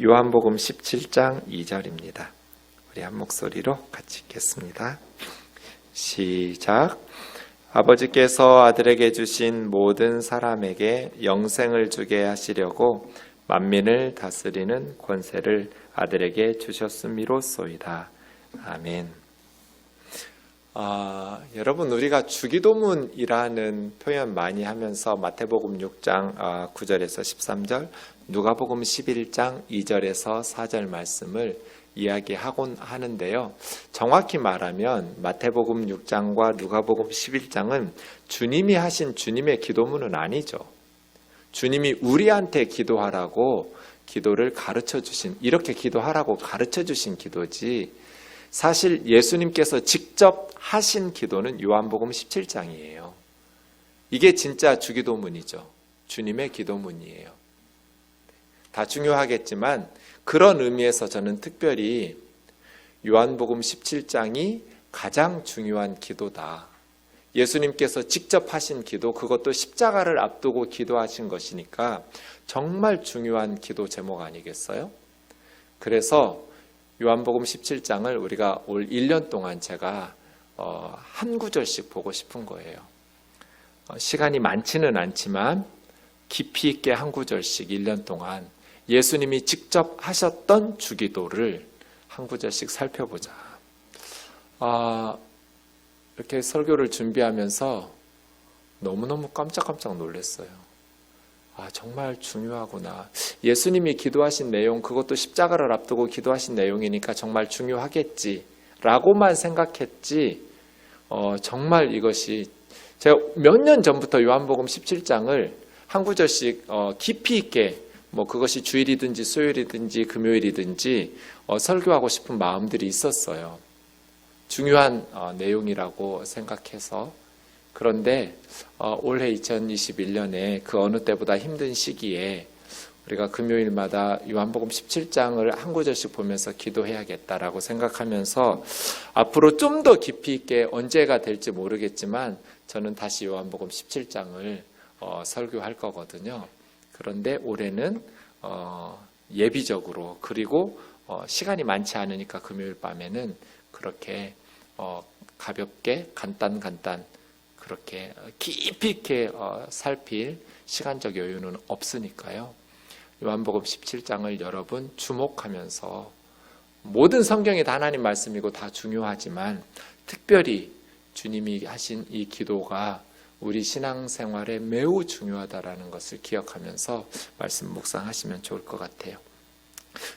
요한복음 17장 2절입니다. 우리 한 목소리로 같이 읽겠습니다. 시작. 아버지께서 아들에게 주신 모든 사람에게 영생을 주게 하시려고 만민을 다스리는 권세를 아들에게 주셨음이로소이다. 아멘. 여러분, 우리가 주기도문이라는 표현 많이 하면서 마태복음 6장 9절에서 13절, 누가복음 11장 2절에서 4절 말씀을 이야기하곤 하는데요. 정확히 말하면 마태복음 6장과 누가복음 11장은 주님이 하신 주님의 기도문은 아니죠. 주님이 우리한테 기도하라고 기도를 가르쳐 주신, 이렇게 기도하라고 가르쳐 주신 기도지, 사실 예수님께서 직접 하신 기도는 요한복음 17장이에요. 이게 진짜 주기도문이죠. 주님의 기도문이에요. 다 중요하겠지만 그런 의미에서 저는 특별히 요한복음 17장이 가장 중요한 기도다. 예수님께서 직접 하신 기도, 그것도 십자가를 앞두고 기도하신 것이니까 정말 중요한 기도 제목 아니겠어요? 그래서 요한복음 17장을 우리가 올 1년 동안 제가 한 구절씩 보고 싶은 거예요. 시간이 많지는 않지만 깊이 있게 한 구절씩 1년 동안 예수님이 직접 하셨던 주기도를 한 구절씩 살펴보자. 이렇게 설교를 준비하면서 너무너무 깜짝깜짝 놀랐어요. 정말 중요하구나. 예수님이 기도하신 내용, 그것도 십자가를 앞두고 기도하신 내용이니까 정말 중요하겠지 라고만 생각했지, 정말 이것이, 제가 몇 년 전부터 요한복음 17장을 한 구절씩 깊이 있게, 그것이 주일이든지 수요일이든지 금요일이든지 설교하고 싶은 마음들이 있었어요. 중요한 내용이라고 생각해서. 그런데 올해 2021년에 그 어느 때보다 힘든 시기에 우리가 금요일마다 요한복음 17장을 한 구절씩 보면서 기도해야겠다라고 생각하면서 앞으로 좀 더 깊이 있게, 언제가 될지 모르겠지만 저는 다시 요한복음 17장을 설교할 거거든요. 그런데 올해는 예비적으로, 그리고 시간이 많지 않으니까 금요일 밤에는 그렇게 가볍게 간단 그렇게 깊이 있게 살필 시간적 여유는 없으니까요. 요한복음 17장을 여러분 주목하면서, 모든 성경이 다 하나님 말씀이고 다 중요하지만 특별히 주님이 하신 이 기도가 우리 신앙생활에 매우 중요하다라는 것을 기억하면서 말씀 묵상하시면 좋을 것 같아요.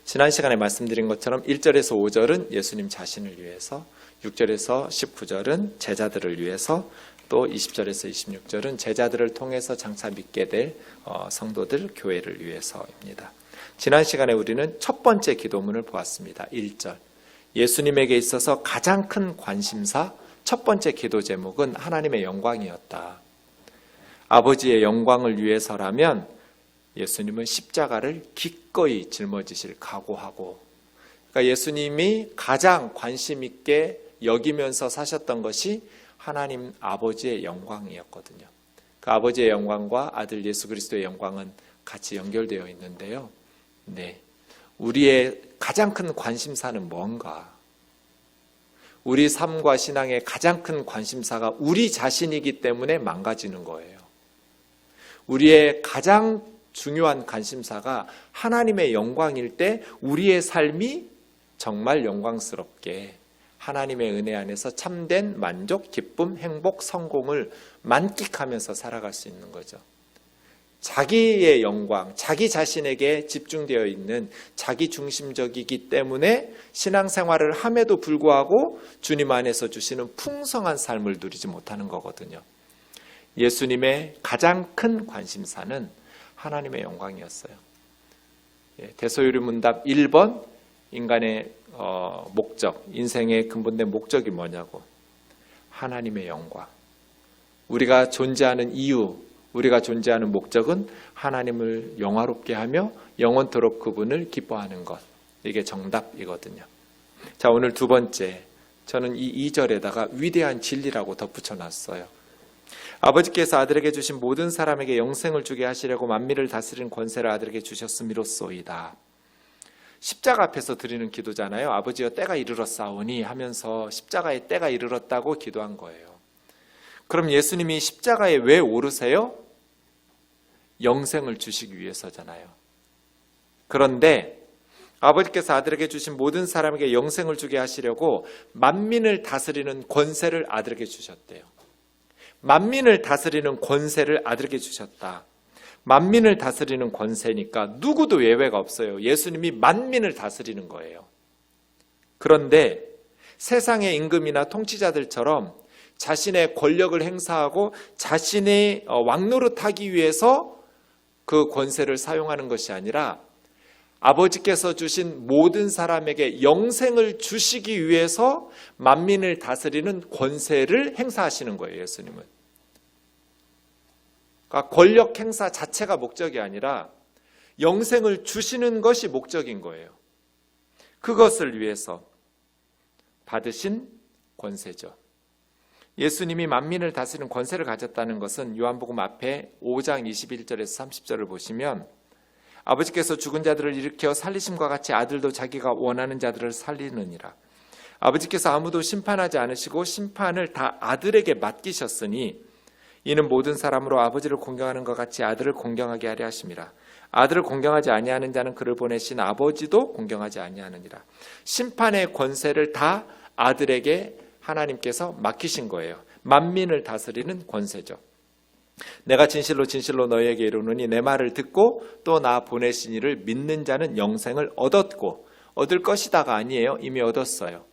지난 시간에 말씀드린 것처럼 1절에서 5절은 예수님 자신을 위해서, 6절에서 19절은 제자들을 위해서, 또 20절에서 26절은 제자들을 통해서 장차 믿게 될 성도들, 교회를 위해서입니다. 지난 시간에 우리는 첫 번째 기도문을 보았습니다. 1절. 예수님에게 있어서 가장 큰 관심사, 첫 번째 기도 제목은 하나님의 영광이었다. 아버지의 영광을 위해서라면 예수님은 십자가를 기꺼이 짊어지실 각오하고, 그러니까 예수님이 가장 관심 있게 여기면서 사셨던 것이 하나님 아버지의 영광이었거든요. 그 아버지의 영광과 아들 예수 그리스도의 영광은 같이 연결되어 있는데요. 네, 우리의 가장 큰 관심사는 뭔가? 우리 삶과 신앙의 가장 큰 관심사가 우리 자신이기 때문에 망가지는 거예요. 우리의 가장 중요한 관심사가 하나님의 영광일 때 우리의 삶이 정말 영광스럽게 하나님의 은혜 안에서 참된 만족, 기쁨, 행복, 성공을 만끽하면서 살아갈 수 있는 거죠. 자기의 영광, 자기 자신에게 집중되어 있는 자기 중심적이기 때문에 신앙생활을 함에도 불구하고 주님 안에서 주시는 풍성한 삶을 누리지 못하는 거거든요. 예수님의 가장 큰 관심사는 하나님의 영광이었어요. 대소요리 문답 1번, 인간의 목적, 인생의 근본된 목적이 뭐냐고. 하나님의 영광. 우리가 존재하는 이유, 우리가 존재하는 목적은 하나님을 영화롭게 하며 영원토록 그분을 기뻐하는 것. 이게 정답이거든요. 자, 오늘 두 번째, 저는 이 2절에다가 위대한 진리라고 덧붙여 놨어요. 아버지께서 아들에게 주신 모든 사람에게 영생을 주게 하시려고 만민을 다스리는 권세를 아들에게 주셨음이로소이다. 십자가 앞에서 드리는 기도잖아요. 아버지여 때가 이르렀사오니 하면서 십자가의 때가 이르렀다고 기도한 거예요. 그럼 예수님이 십자가에 왜 오르세요? 영생을 주시기 위해서잖아요. 그런데 아버지께서 아들에게 주신 모든 사람에게 영생을 주게 하시려고 만민을 다스리는 권세를 아들에게 주셨대요. 만민을 다스리는 권세를 아들에게 주셨다. 만민을 다스리는 권세니까 누구도 예외가 없어요. 예수님이 만민을 다스리는 거예요. 그런데 세상의 임금이나 통치자들처럼 자신의 권력을 행사하고 자신의 왕노릇하기 위해서 그 권세를 사용하는 것이 아니라 아버지께서 주신 모든 사람에게 영생을 주시기 위해서 만민을 다스리는 권세를 행사하시는 거예요, 예수님은. 그러니까 권력 행사 자체가 목적이 아니라 영생을 주시는 것이 목적인 거예요. 그것을 위해서 받으신 권세죠. 예수님이 만민을 다스리는 권세를 가졌다는 것은 요한복음 앞에 5장 21절에서 30절을 보시면 아버지께서 죽은 자들을 일으켜 살리심과 같이 아들도 자기가 원하는 자들을 살리느니라. 아버지께서 아무도 심판하지 않으시고 심판을 다 아들에게 맡기셨으니 이는 모든 사람으로 아버지를 공경하는 것 같이 아들을 공경하게 하려 하심이라. 아들을 공경하지 아니하는 자는 그를 보내신 아버지도 공경하지 아니하느니라. 심판의 권세를 다 아들에게 하나님께서 맡기신 거예요. 만민을 다스리는 권세죠. 내가 진실로 진실로 너희에게 이르노니 내 말을 듣고 또 나 보내신 이를 믿는 자는 영생을 얻었고 얻을 것이다가 아니에요. 이미 얻었어요.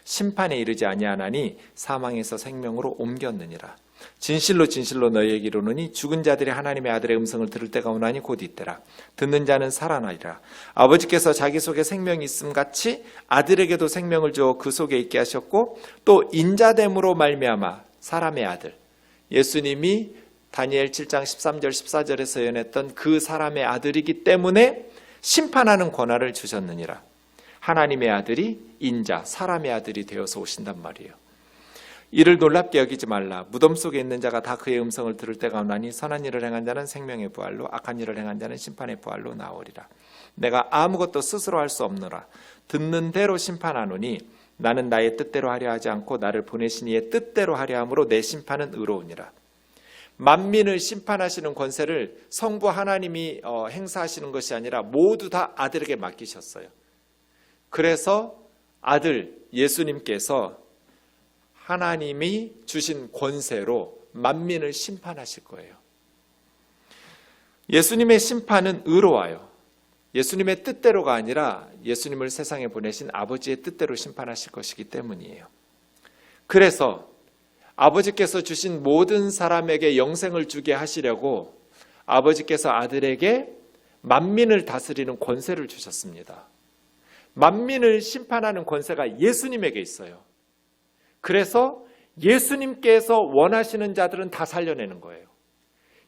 심판에 이르지 아니하나니 사망에서 생명으로 옮겼느니라. 진실로 진실로 너희에게 이르노니 죽은 자들이 하나님의 아들의 음성을 들을 때가 오나니 곧 이때라. 듣는 자는 살아나리라. 아버지께서 자기 속에 생명이 있음 같이 아들에게도 생명을 주어 그 속에 있게 하셨고 또 인자됨으로 말미암아 사람의 아들 예수님이 다니엘 7장 13절 14절에서 예언했던 그 사람의 아들이기 때문에 심판하는 권한을 주셨느니라. 하나님의 아들이 인자 사람의 아들이 되어서 오신단 말이에요. 이를 놀랍게 여기지 말라. 무덤 속에 있는 자가 다 그의 음성을 들을 때가 오나니 선한 일을 행한 자는 생명의 부활로 악한 일을 행한 자는 심판의 부활로 나오리라. 내가 아무것도 스스로 할 수 없노라. 듣는 대로 심판하노니 나는 나의 뜻대로 하려 하지 않고 나를 보내신 이의 뜻대로 하려 함으로 내 심판은 의로우니라. 만민을 심판하시는 권세를 성부 하나님이 행사하시는 것이 아니라 모두 다 아들에게 맡기셨어요. 그래서 아들 예수님께서 하나님이 주신 권세로 만민을 심판하실 거예요. 예수님의 심판은 의로워요. 예수님의 뜻대로가 아니라 예수님을 세상에 보내신 아버지의 뜻대로 심판하실 것이기 때문이에요. 그래서 아버지께서 주신 모든 사람에게 영생을 주게 하시려고 아버지께서 아들에게 만민을 다스리는 권세를 주셨습니다. 만민을 심판하는 권세가 예수님에게 있어요. 그래서 예수님께서 원하시는 자들은 다 살려내는 거예요.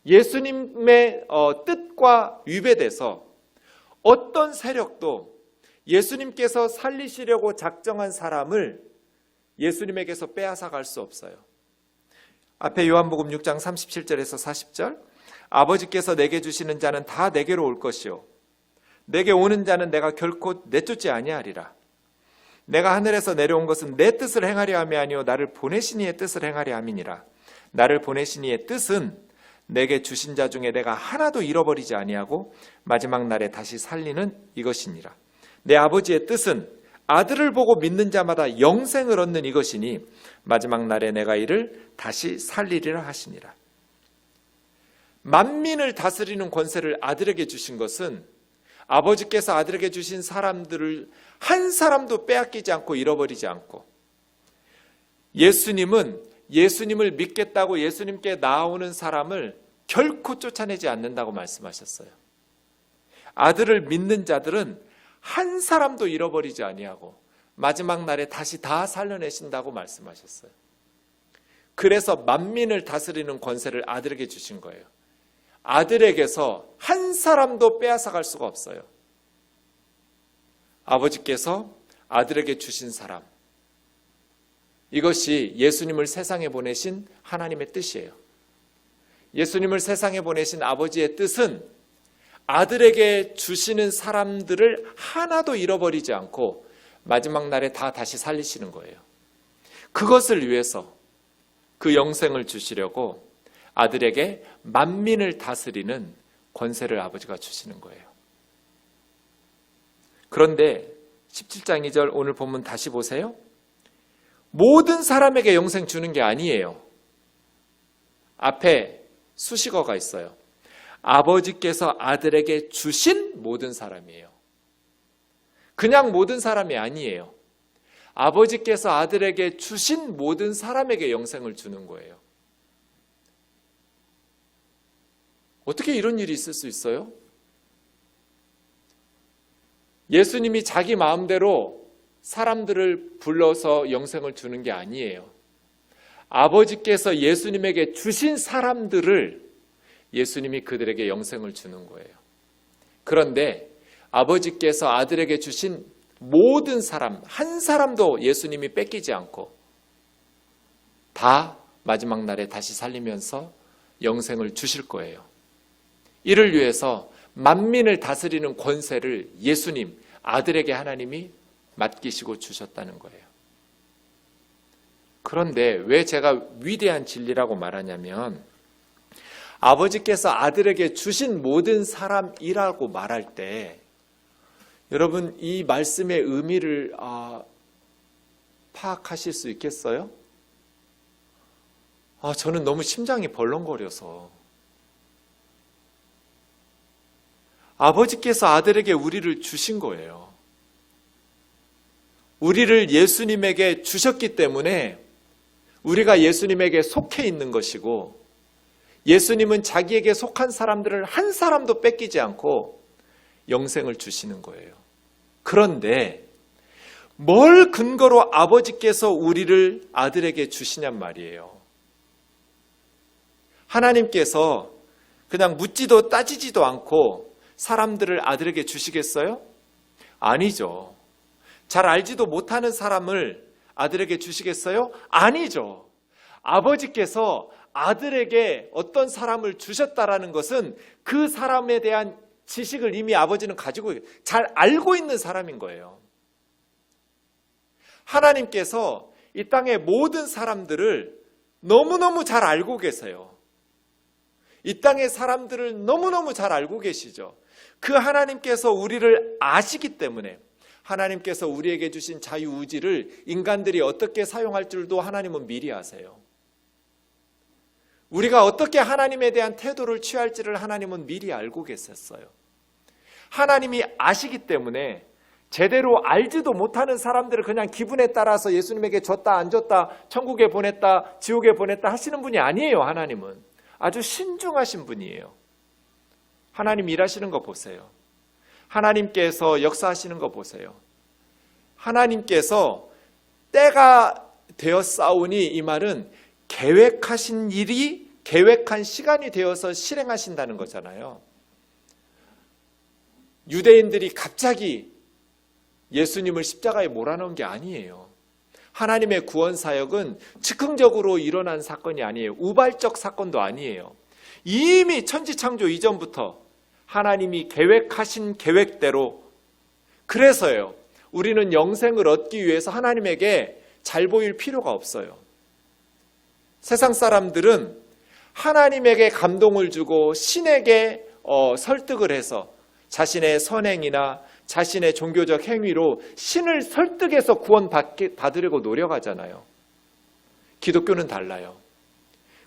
예수님의 뜻과 위배돼서 어떤 세력도 예수님께서 살리시려고 작정한 사람을 예수님에게서 빼앗아갈 수 없어요. 앞에 요한복음 6장 37절에서 40절 아버지께서 내게 주시는 자는 다 내게로 올 것이요 내게 오는 자는 내가 결코 내쫓지 아니하리라. 내가 하늘에서 내려온 것은 내 뜻을 행하려 함이 아니요 나를 보내신 이의 뜻을 행하려 함이니라. 나를 보내신 이의 뜻은 내게 주신 자 중에 내가 하나도 잃어버리지 아니하고 마지막 날에 다시 살리는 이것이니라. 내 아버지의 뜻은 아들을 보고 믿는 자마다 영생을 얻는 이것이니 마지막 날에 내가 이를 다시 살리리라 하시니라. 만민을 다스리는 권세를 아들에게 주신 것은 아버지께서 아들에게 주신 사람들을 한 사람도 빼앗기지 않고 잃어버리지 않고 예수님은 예수님을 믿겠다고 예수님께 나오는 사람을 결코 쫓아내지 않는다고 말씀하셨어요. 아들을 믿는 자들은 한 사람도 잃어버리지 아니하고 마지막 날에 다시 다 살려내신다고 말씀하셨어요. 그래서 만민을 다스리는 권세를 아들에게 주신 거예요. 아들에게서 한 사람도 빼앗아갈 수가 없어요. 아버지께서 아들에게 주신 사람, 이것이 예수님을 세상에 보내신 하나님의 뜻이에요. 예수님을 세상에 보내신 아버지의 뜻은 아들에게 주시는 사람들을 하나도 잃어버리지 않고 마지막 날에 다 다시 살리시는 거예요. 그것을 위해서 그 영생을 주시려고 아들에게 만민을 다스리는 권세를 아버지가 주시는 거예요. 그런데 17장 2절 오늘 본문 다시 보세요. 모든 사람에게 영생 주는 게 아니에요. 앞에 수식어가 있어요. 아버지께서 아들에게 주신 모든 사람이에요. 그냥 모든 사람이 아니에요. 아버지께서 아들에게 주신 모든 사람에게 영생을 주는 거예요. 어떻게 이런 일이 있을 수 있어요? 예수님이 자기 마음대로 사람들을 불러서 영생을 주는 게 아니에요. 아버지께서 예수님에게 주신 사람들을 예수님이 그들에게 영생을 주는 거예요. 그런데 아버지께서 아들에게 주신 모든 사람, 한 사람도 예수님이 뺏기지 않고 다 마지막 날에 다시 살리면서 영생을 주실 거예요. 이를 위해서 만민을 다스리는 권세를 예수님, 아들에게 하나님이 맡기시고 주셨다는 거예요. 그런데 왜 제가 위대한 진리라고 말하냐면 아버지께서 아들에게 주신 모든 사람이라고 말할 때 여러분 이 말씀의 의미를 파악하실 수 있겠어요? 저는 너무 심장이 벌렁거려서 아버지께서 아들에게 우리를 주신 거예요. 우리를 예수님에게 주셨기 때문에 우리가 예수님에게 속해 있는 것이고 예수님은 자기에게 속한 사람들을 한 사람도 뺏기지 않고 영생을 주시는 거예요. 그런데 뭘 근거로 아버지께서 우리를 아들에게 주시냔 말이에요. 하나님께서 그냥 묻지도 따지지도 않고 사람들을 아들에게 주시겠어요? 아니죠. 잘 알지도 못하는 사람을 아들에게 주시겠어요? 아니죠. 아버지께서 아들에게 어떤 사람을 주셨다라는 것은 그 사람에 대한 지식을 이미 아버지는 가지고 잘 알고 있는 사람인 거예요. 하나님께서 이 땅의 모든 사람들을 너무너무 잘 알고 계세요. 이 땅의 사람들을 너무너무 잘 알고 계시죠. 그 하나님께서 우리를 아시기 때문에 하나님께서 우리에게 주신 자유의지를 인간들이 어떻게 사용할 줄도 하나님은 미리 아세요. 우리가 어떻게 하나님에 대한 태도를 취할지를 하나님은 미리 알고 계셨어요. 하나님이 아시기 때문에 제대로 알지도 못하는 사람들을 그냥 기분에 따라서 예수님에게 줬다 안 줬다 천국에 보냈다 지옥에 보냈다 하시는 분이 아니에요. 하나님은 아주 신중하신 분이에요. 하나님 일하시는 거 보세요. 하나님께서 역사하시는 거 보세요. 하나님께서 때가 되었사오니 이 말은 계획하신 일이 계획한 시간이 되어서 실행하신다는 거잖아요. 유대인들이 갑자기 예수님을 십자가에 몰아넣은 게 아니에요. 하나님의 구원 사역은 즉흥적으로 일어난 사건이 아니에요. 우발적 사건도 아니에요. 이미 천지창조 이전부터 하나님이 계획하신 계획대로. 그래서요, 우리는 영생을 얻기 위해서 하나님에게 잘 보일 필요가 없어요. 세상 사람들은 하나님에게 감동을 주고 신에게 설득을 해서 자신의 선행이나 자신의 종교적 행위로 신을 설득해서 구원 받으려고 노력하잖아요. 기독교는 달라요.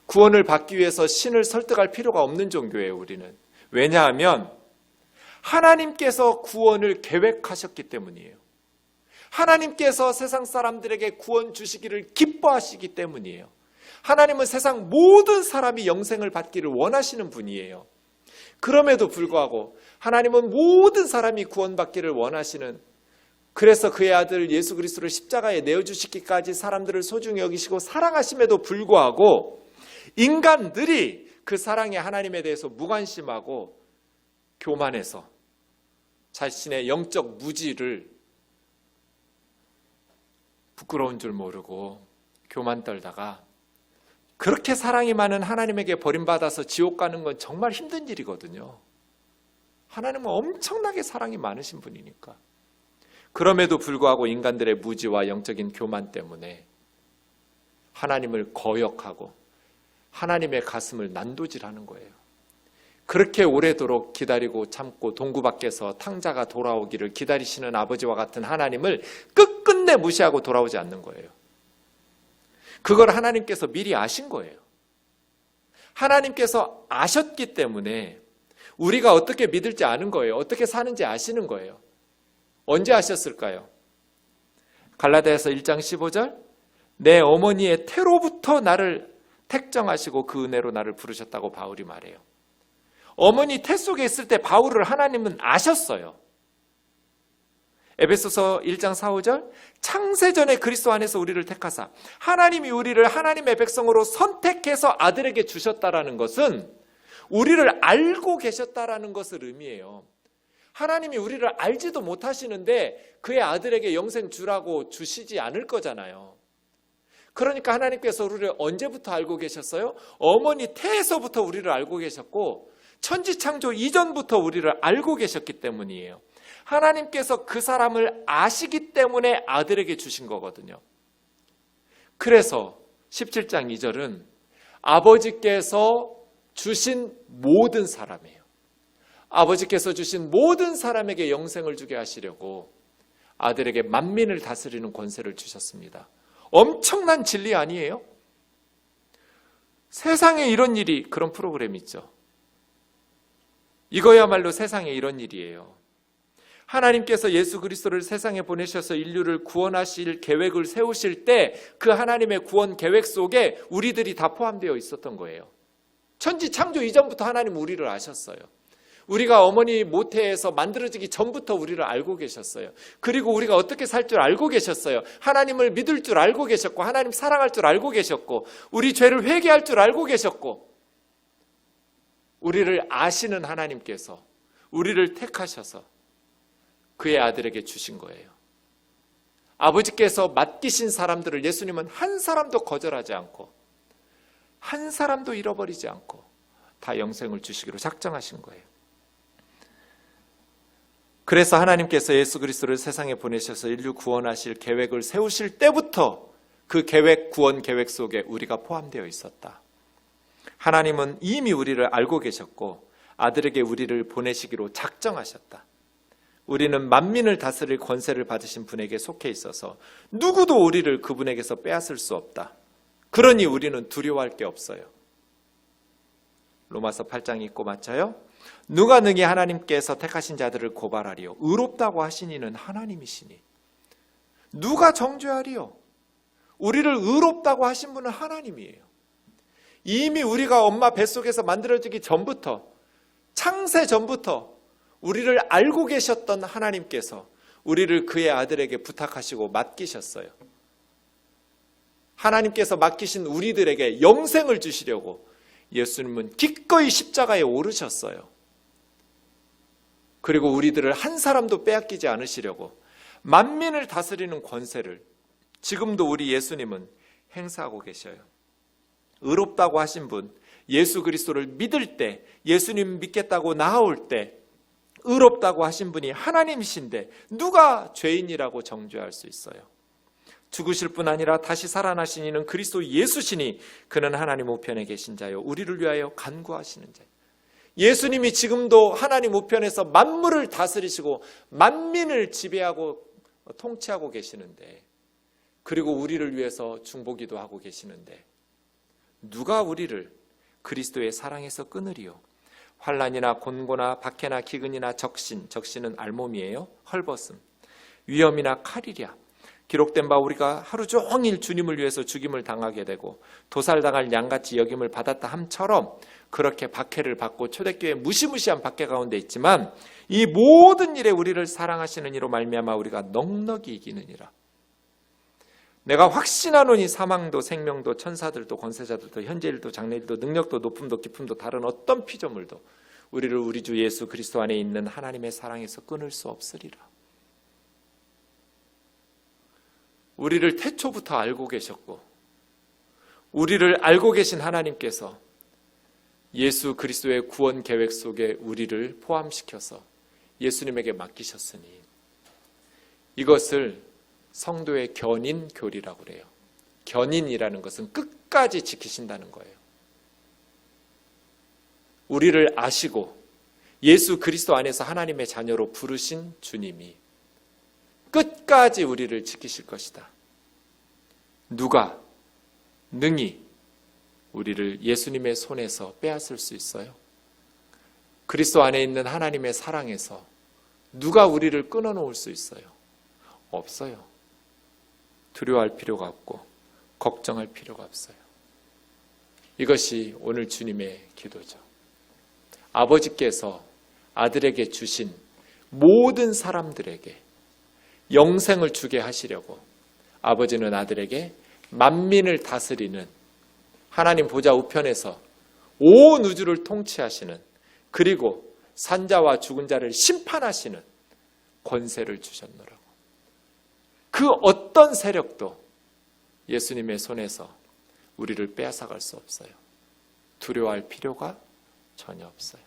구원을 받기 위해서 신을 설득할 필요가 없는 종교예요, 우리는. 왜냐하면 하나님께서 구원을 계획하셨기 때문이에요. 하나님께서 세상 사람들에게 구원 주시기를 기뻐하시기 때문이에요. 하나님은 세상 모든 사람이 영생을 받기를 원하시는 분이에요. 그럼에도 불구하고 하나님은 모든 사람이 구원받기를 원하시는, 그래서 그의 아들 예수 그리스도를 십자가에 내어주시기까지 사람들을 소중히 여기시고 사랑하심에도 불구하고 인간들이 그 사랑의 하나님에 대해서 무관심하고 교만해서 자신의 영적 무지를 부끄러운 줄 모르고 교만 떨다가 그렇게 사랑이 많은 하나님에게 버림받아서 지옥 가는 건 정말 힘든 일이거든요. 하나님은 엄청나게 사랑이 많으신 분이니까. 그럼에도 불구하고 인간들의 무지와 영적인 교만 때문에 하나님을 거역하고 하나님의 가슴을 난도질하는 거예요. 그렇게 오래도록 기다리고 참고 동구 밖에서 탕자가 돌아오기를 기다리시는 아버지와 같은 하나님을 끝끝내 무시하고 돌아오지 않는 거예요. 그걸 하나님께서 미리 아신 거예요. 하나님께서 아셨기 때문에 우리가 어떻게 믿을지 아는 거예요. 어떻게 사는지 아시는 거예요. 언제 아셨을까요? 갈라디아서 1장 15절, 내 어머니의 태로부터 나를 택정하시고 그 은혜로 나를 부르셨다고 바울이 말해요. 어머니 태 속에 있을 때 바울을 하나님은 아셨어요. 에베소서 1장 4, 5절, 창세전에 그리스도 안에서 우리를 택하사 하나님이 우리를 하나님의 백성으로 선택해서 아들에게 주셨다라는 것은 우리를 알고 계셨다라는 것을 의미해요. 하나님이 우리를 알지도 못하시는데 그의 아들에게 영생 주라고 주시지 않을 거잖아요. 그러니까 하나님께서 우리를 언제부터 알고 계셨어요? 어머니 태에서부터 우리를 알고 계셨고 천지창조 이전부터 우리를 알고 계셨기 때문이에요. 하나님께서 그 사람을 아시기 때문에 아들에게 주신 거거든요. 그래서 17장 2절은 아버지께서 주신 모든 사람이에요. 아버지께서 주신 모든 사람에게 영생을 주게 하시려고 아들에게 만민을 다스리는 권세를 주셨습니다. 엄청난 진리 아니에요? 세상에 이런 일이, 그런 프로그램 있죠. 이거야말로 세상에 이런 일이에요. 하나님께서 예수 그리스도를 세상에 보내셔서 인류를 구원하실 계획을 세우실 때 그 하나님의 구원 계획 속에 우리들이 다 포함되어 있었던 거예요. 천지 창조 이전부터 하나님 우리를 아셨어요. 우리가 어머니 모태에서 만들어지기 전부터 우리를 알고 계셨어요. 그리고 우리가 어떻게 살 줄 알고 계셨어요. 하나님을 믿을 줄 알고 계셨고 하나님 사랑할 줄 알고 계셨고 우리 죄를 회개할 줄 알고 계셨고 우리를 아시는 하나님께서 우리를 택하셔서 그의 아들에게 주신 거예요. 아버지께서 맡기신 사람들을 예수님은 한 사람도 거절하지 않고 한 사람도 잃어버리지 않고 다 영생을 주시기로 작정하신 거예요. 그래서 하나님께서 예수 그리스도를 세상에 보내셔서 인류 구원하실 계획을 세우실 때부터 그 계획, 구원 계획 속에 우리가 포함되어 있었다. 하나님은 이미 우리를 알고 계셨고 아들에게 우리를 보내시기로 작정하셨다. 우리는 만민을 다스릴 권세를 받으신 분에게 속해 있어서 누구도 우리를 그분에게서 빼앗을 수 없다. 그러니 우리는 두려워할 게 없어요. 로마서 8장 읽고 맞춰요. 누가 능히 하나님께서 택하신 자들을 고발하리요. 의롭다고 하신 이는 하나님이시니. 누가 정죄하리요. 우리를 의롭다고 하신 분은 하나님이에요. 이미 우리가 엄마 뱃속에서 만들어지기 전부터, 창세 전부터 우리를 알고 계셨던 하나님께서 우리를 그의 아들에게 부탁하시고 맡기셨어요. 하나님께서 맡기신 우리들에게 영생을 주시려고 예수님은 기꺼이 십자가에 오르셨어요. 그리고 우리들을 한 사람도 빼앗기지 않으시려고 만민을 다스리는 권세를 지금도 우리 예수님은 행사하고 계셔요. 의롭다고 하신 분, 예수 그리스도를 믿을 때, 예수님 믿겠다고 나아올 때 의롭다고 하신 분이 하나님이신데 누가 죄인이라고 정죄할 수 있어요? 죽으실 뿐 아니라 다시 살아나신 이는 그리스도 예수시니 그는 하나님 우편에 계신 자요 우리를 위하여 간구하시는 자요. 예수님이 지금도 하나님 우편에서 만물을 다스리시고 만민을 지배하고 통치하고 계시는데, 그리고 우리를 위해서 중보기도 하고 계시는데 누가 우리를 그리스도의 사랑에서 끊으리요? 환난이나 곤고나 박해나 기근이나 적신은 알몸이에요. 헐벗음, 위험이나 칼이랴. 기록된 바 우리가 하루 종일 주님을 위해서 죽임을 당하게 되고 도살당할 양같이 여김을 받았다 함처럼 그렇게 박해를 받고 초대교회 무시무시한 박해 가운데 있지만 이 모든 일에 우리를 사랑하시는 이로 말미암아 우리가 넉넉히 이기느니라. 내가 확신하노니 사망도 생명도 천사들도 권세자들도 현재일도 장래일도 능력도 높음도 깊음도 다른 어떤 피조물도 우리를 우리 주 예수 그리스도 안에 있는 하나님의 사랑에서 끊을 수 없으리라. 우리를 태초부터 알고 계셨고 우리를 알고 계신 하나님께서 예수 그리스도의 구원 계획 속에 우리를 포함시켜서 예수님에게 맡기셨으니 이것을 성도의 견인 교리라고 그래요. 견인이라는 것은 끝까지 지키신다는 거예요. 우리를 아시고 예수 그리스도 안에서 하나님의 자녀로 부르신 주님이 끝까지 우리를 지키실 것이다. 누가 능히 우리를 예수님의 손에서 빼앗을 수 있어요? 그리스도 안에 있는 하나님의 사랑에서 누가 우리를 끊어놓을 수 있어요? 없어요. 두려워할 필요가 없고 걱정할 필요가 없어요. 이것이 오늘 주님의 기도죠. 아버지께서 아들에게 주신 모든 사람들에게 영생을 주게 하시려고 아버지는 아들에게 만민을 다스리는 하나님 보좌 우편에서 온 우주를 통치하시는, 그리고 산자와 죽은 자를 심판하시는 권세를 주셨노라고. 그 어떤 세력도 예수님의 손에서 우리를 빼앗아갈 수 없어요. 두려워할 필요가 전혀 없어요.